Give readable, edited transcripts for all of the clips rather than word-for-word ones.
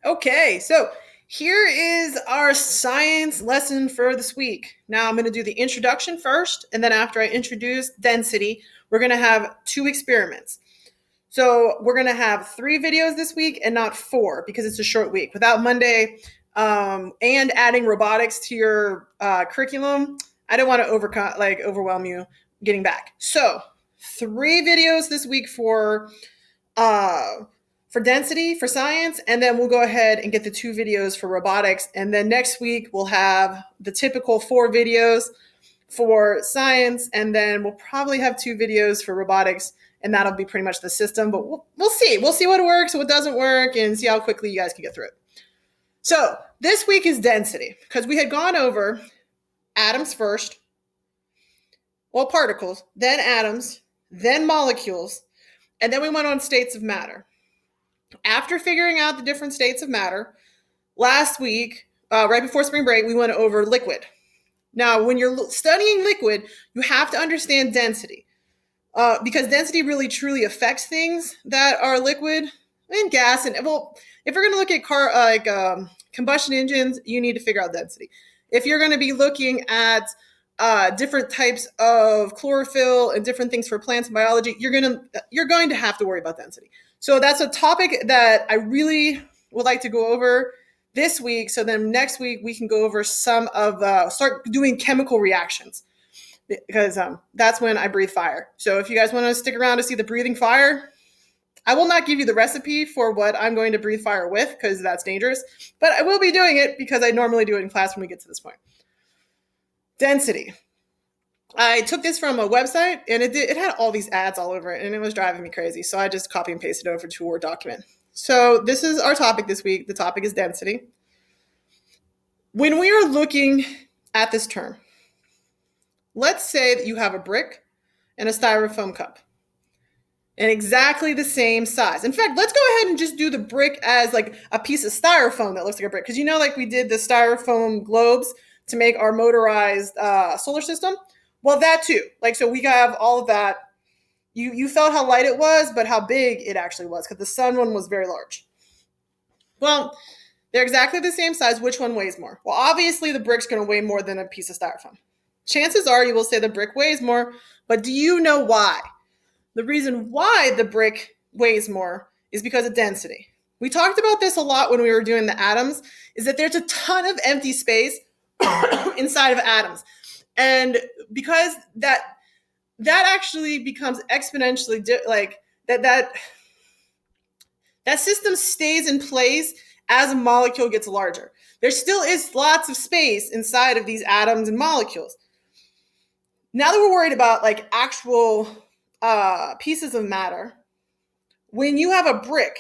Okay, so here is our science lesson for this week. Now I'm going to do the introduction first, and then after I introduce density, we're going to have two experiments. So we're going to have 3 videos this week and not 4 because it's a short week. Without Monday and adding robotics to your curriculum, I don't want to overwhelm you getting back. So 3 videos this week uh, for density, for science, and then we'll go ahead and get the 2 videos for robotics. And then next week, we'll have the typical 4 videos for science, and then we'll probably have 2 videos for robotics, and that'll be pretty much the system. But we'll see. We'll see what works, what doesn't work, and see how quickly you guys can get through it. So this week is density, because we had gone over atoms first, well, particles, then atoms, then molecules, and then we went on states of matter. After figuring out the different states of matter, last week, right before spring break, we went over liquid. Now, when you're studying liquid, you have to understand density because density really truly affects things that are liquid and gas. And well, if you're going to look at combustion engines, you need to figure out density. If you're going to be looking at different types of chlorophyll and different things for plants and biology, you're going to have to worry about density. So that's a topic that I really would like to go over this week. So then next week we can go over some of start doing chemical reactions because that's when I breathe fire. So if you guys want to stick around to see the breathing fire, I will not give you the recipe for what I'm going to breathe fire with because that's dangerous, but I will be doing it because I normally do it in class when we get to this point. Density. I took this from a website and it had all these ads all over it and it was driving me crazy. So I just copy and pasted it over to a Word document. So this is our topic this week. The topic is density. When we are looking at this term, let's say that you have a brick and a styrofoam cup and exactly the same size. In fact, let's go ahead and just do the brick as like a piece of styrofoam that looks like a brick. Because like we did the styrofoam globes to make our motorized solar system. Well, that too. So we have all of that. You felt how light it was, but how big it actually was because the sun one was very large. Well, they're exactly the same size. Which one weighs more? Well, obviously the brick's going to weigh more than a piece of styrofoam. Chances are you will say the brick weighs more, but do you know why? The reason why the brick weighs more is because of density. We talked about this a lot when we were doing the atoms, is that there's a ton of empty space inside of atoms. And because that actually becomes exponentially that system stays in place as a molecule gets larger. There still is lots of space inside of these atoms and molecules. Now that we're worried about actual pieces of matter, when you have a brick,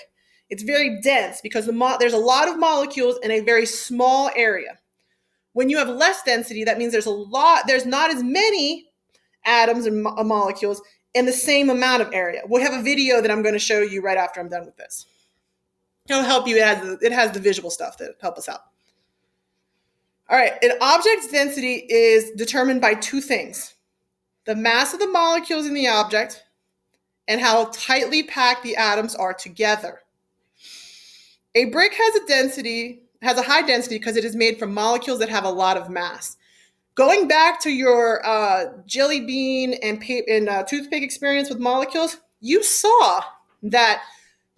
it's very dense because there's a lot of molecules in a very small area. When you have less density, that means there's not as many atoms and molecules in the same amount of area. We'll have a video that I'm going to show you right after I'm done with this. It'll help you. It has the visual stuff that help us out. All right, an object's density is determined by 2 things: the mass of the molecules in the object and how tightly packed the atoms are together. A brick has a high density because it is made from molecules that have a lot of mass. Going back to your jelly bean and toothpick experience with molecules, you saw that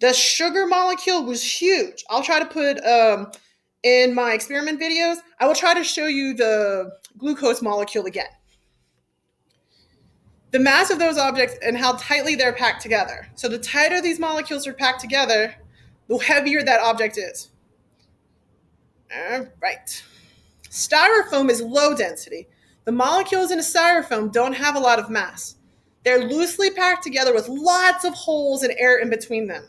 the sugar molecule was huge. I'll try to put in my experiment videos, I will try to show you the glucose molecule again. The mass of those objects and how tightly they're packed together. So the tighter these molecules are packed together, the heavier that object is. All right. Styrofoam is low density. The molecules in a styrofoam don't have a lot of mass. They're loosely packed together with lots of holes and air in between them.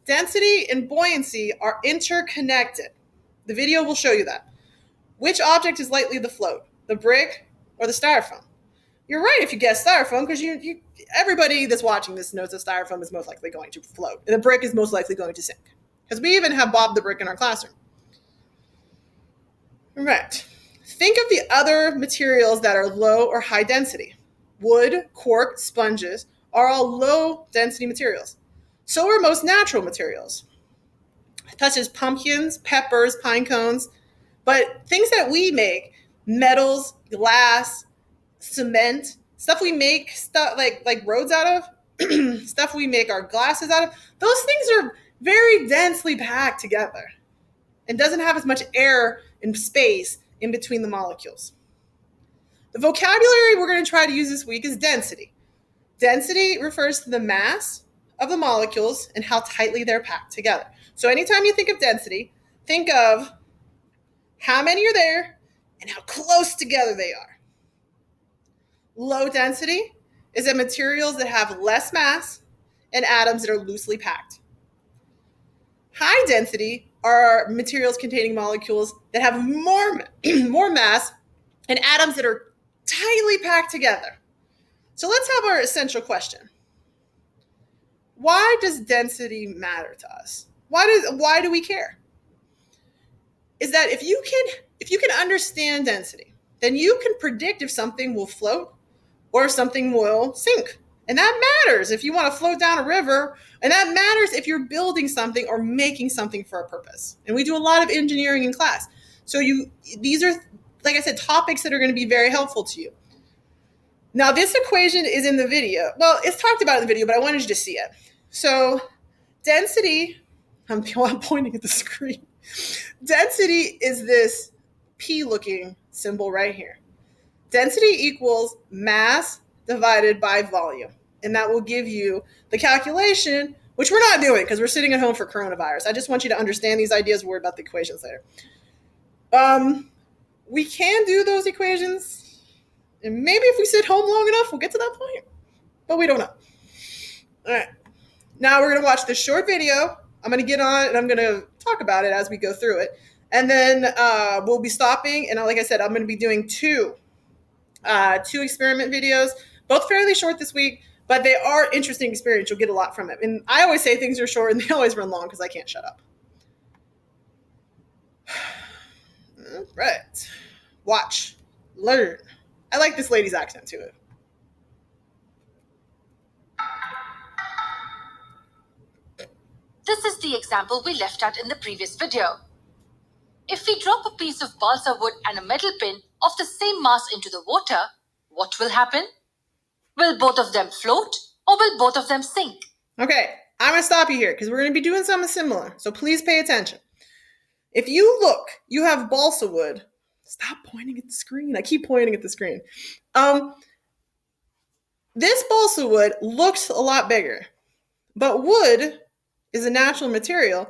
Density and buoyancy are interconnected. The video will show you that. Which object is likely to float, the brick or the styrofoam? You're right if you guess styrofoam because everybody that's watching this knows that styrofoam is most likely going to float and the brick is most likely going to sink because we even have Bob the Brick in our classroom. Right. Think of the other materials that are low or high density. Wood, cork, sponges are all low density materials. So are most natural materials. such as pumpkins, peppers, pine cones. But things that we make, metals, glass, cement, stuff we make stuff like roads out of, stuff we make our glasses out of, those things are very densely packed together and doesn't have as much air and space in between the molecules. The vocabulary we're going to try to use this week is density. Density refers to the mass of the molecules and how tightly they're packed together. So anytime you think of density, think of how many are there and how close together they are. Low density is that materials that have less mass and atoms that are loosely packed. High density are materials containing molecules that have more mass and atoms that are tightly packed together. So let's have our essential question. Why does density matter to us? Why do we care? Is that if you can understand density, then you can predict if something will float or if something will sink. And that matters if you want to float down a river, and that matters if you're building something or making something for a purpose. And we do a lot of engineering in class. So these are, like I said, topics that are going to be very helpful to you. Now, this equation is in the video. Well, it's talked about in the video, but I wanted you to see it. So density, I'm pointing at the screen. Density is this P-looking symbol right here. Density equals mass divided by volume. And that will give you the calculation, which we're not doing because we're sitting at home for coronavirus. I just want you to understand these ideas. Worry about the equations later. We can do those equations. And maybe if we sit home long enough, we'll get to that point. But we don't know. All right. Now we're going to watch this short video. I'm going to get on and I'm going to talk about it as we go through it. And then we'll be stopping. And like I said, I'm going to be doing two experiment videos, both fairly short this week, but they are interesting experience. You'll get a lot from it. And I always say things are short and they always run long because I can't shut up. All right. Watch. Learn. I like this lady's accent to it. This is the example we left out in the previous video. If we drop a piece of balsa wood and a metal pin of the same mass into the water, what will happen? Will both of them float or will both of them sink? Okay, I'm going to stop you here because we're going to be doing something similar. So please pay attention. If you look, you have balsa wood. Stop pointing at the screen. I keep pointing at the screen. This balsa wood looks a lot bigger, but wood is a natural material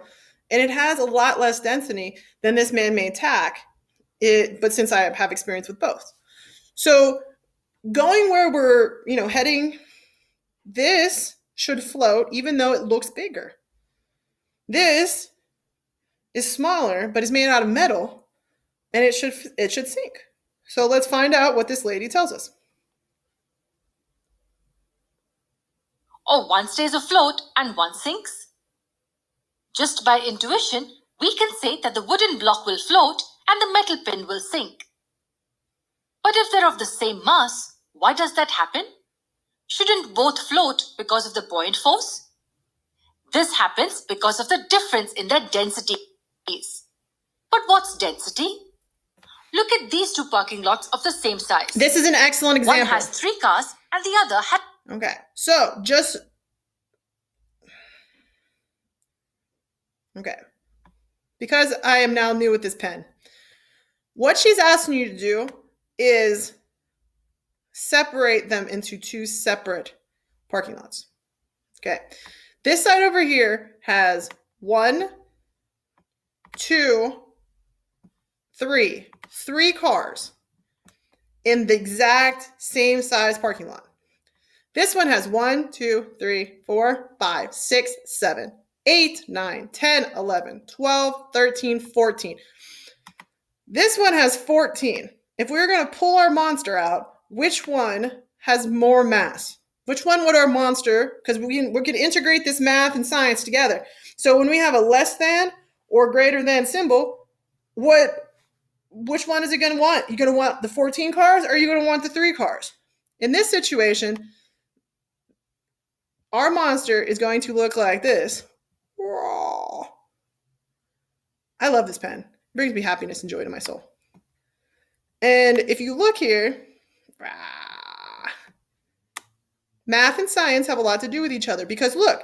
and it has a lot less density than this man-made tack. But since I have experience with both. So going where we're, heading, this should float even though it looks bigger. This is smaller, but is made out of metal, and it should sink. So let's find out what this lady tells us. Or one stays afloat and one sinks? Just by intuition, we can say that the wooden block will float and the metal pin will sink. But if they're of the same mass, why does that happen? Shouldn't both float because of the buoyant force? This happens because of the difference in their densities. But what's density? Look at these two parking lots of the same size. This is an excellent example. One has 3 cars and the other has... Okay, so because I am now new with this pen, what she's asking you to do is separate them into 2 separate parking lots. Okay, this side over here has 1, 2, 3 cars in the exact same size parking lot. This one has 1, 2, 3, 4, 5, 6, 7, 8, 9, 10, 11, 12, 13, 14. This one has 14. If we were going to pull our monster out, which one has more mass? Which one would our monster, because we're going to integrate this math and science together. So when we have a less than or greater than symbol, which one is it going to want? You're going to want the 14 cars or are you going to want the 3 cars? In this situation, our monster is going to look like this. I love this pen. It brings me happiness and joy to my soul. And if you look here, math and science have a lot to do with each other because look,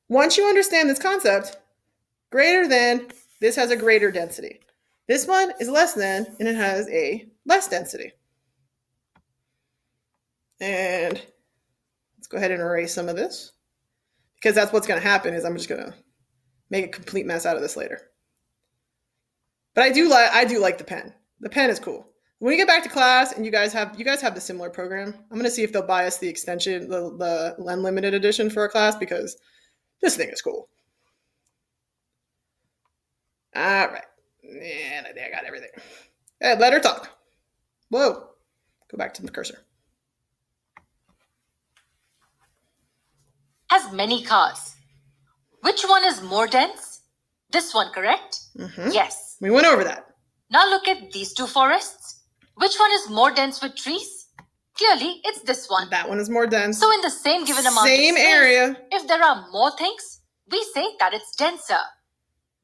once you understand this concept, greater than, this has a greater density. This one is less than, and it has a less density. And let's go ahead and erase some of this because that's what's going to happen is I'm just going to make a complete mess out of this later. But I do like the pen. The pen is cool. When we get back to class and you guys have the similar program, I'm going to see if they'll buy us the extension, the unlimited edition for our class because this thing is cool. All right. And I think I got everything. Hey, let her talk. Whoa. Go back to the cursor. Has many cars. Which one is more dense? This one, correct? Mm-hmm. Yes. We went over that. Now look at these two forests. Which one is more dense with trees? Clearly, it's this one. That one is more dense. So in the same given amount of space, area, if there are more things, we say that it's denser.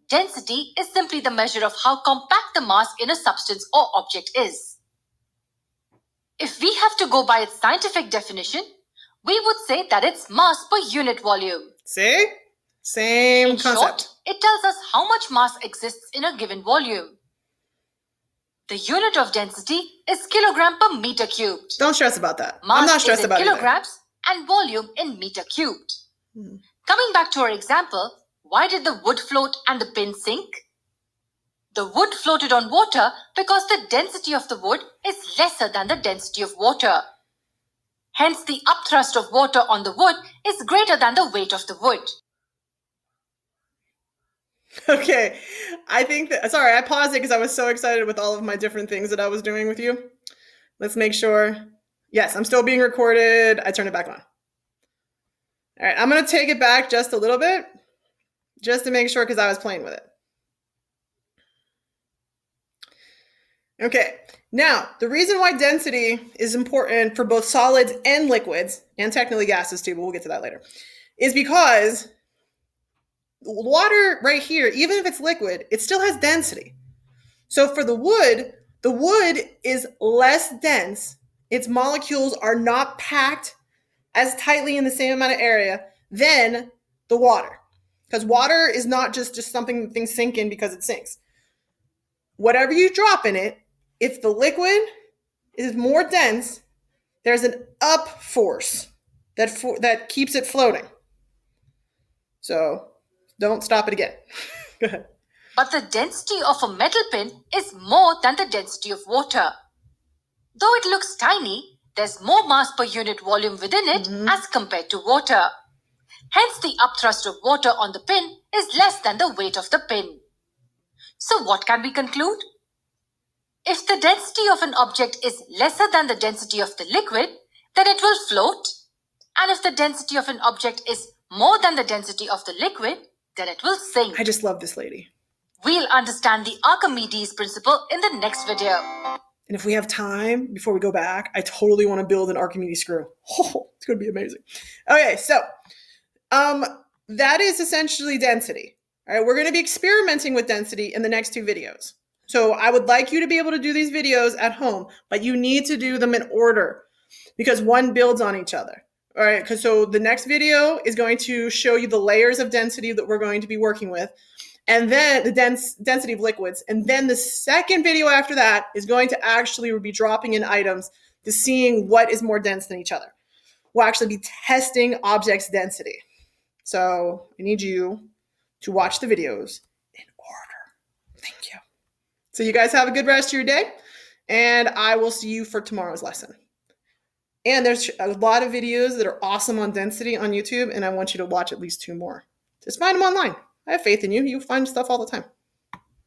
Density is simply the measure of how compact the mass in a substance or object is. If we have to go by its scientific definition, we would say that it's mass per unit volume. See? Same concept. In short, it tells us how much mass exists in a given volume. The unit of density is kilogram per meter cubed. Don't stress about that. Mass I'm not stressed is in about kilograms and volume in meter cubed. Coming back to our example, why did the wood float and the pin sink? The wood floated on water because the density of the wood is lesser than the density of water. Hence, the upthrust of water on the wood is greater than the weight of the wood. Okay, I paused it because I was so excited with all of my different things that I was doing with you. Let's make sure. Yes, I'm still being recorded. I turned it back on. All right, I'm going to take it back just a little bit, just to make sure because I was playing with it. Okay, now the reason why density is important for both solids and liquids, and technically gases too, but we'll get to that later, is because water right here, even if it's liquid, it still has density. So for the wood is less dense. Its molecules are not packed as tightly in the same amount of area than the water. Because water is not just something things sink in because it sinks. Whatever you drop in it, if the liquid is more dense, there's an up force that keeps it floating. So don't stop it again. Go ahead. But the density of a metal pin is more than the density of water. Though it looks tiny, there's more mass per unit volume within it as compared to water. Hence, the upthrust of water on the pin is less than the weight of the pin. So what can we conclude? If the density of an object is lesser than the density of the liquid, then it will float. And if the density of an object is more than the density of the liquid, then it will sink. I just love this lady. We'll understand the Archimedes principle in the next video. And if we have time before we go back, I totally want to build an Archimedes screw. Oh, it's going to be amazing. Okay, so that is essentially density. All right, we're going to be experimenting with density in the next two videos. So I would like you to be able to do these videos at home, but you need to do them in order because one builds on each other. All right, because so the next video is going to show you the layers of density that we're going to be working with, and then the density of liquids. And then the second video after that is going to actually be dropping in items to seeing what is more dense than each other. We'll actually be testing objects' density. So I need you to watch the videos in order. Thank you. So you guys have a good rest of your day, and I will see you for tomorrow's lesson. And there's a lot of videos that are awesome on density on YouTube, and I want you to watch at least 2 more. Just find them online. I have faith in you. You find stuff all the time.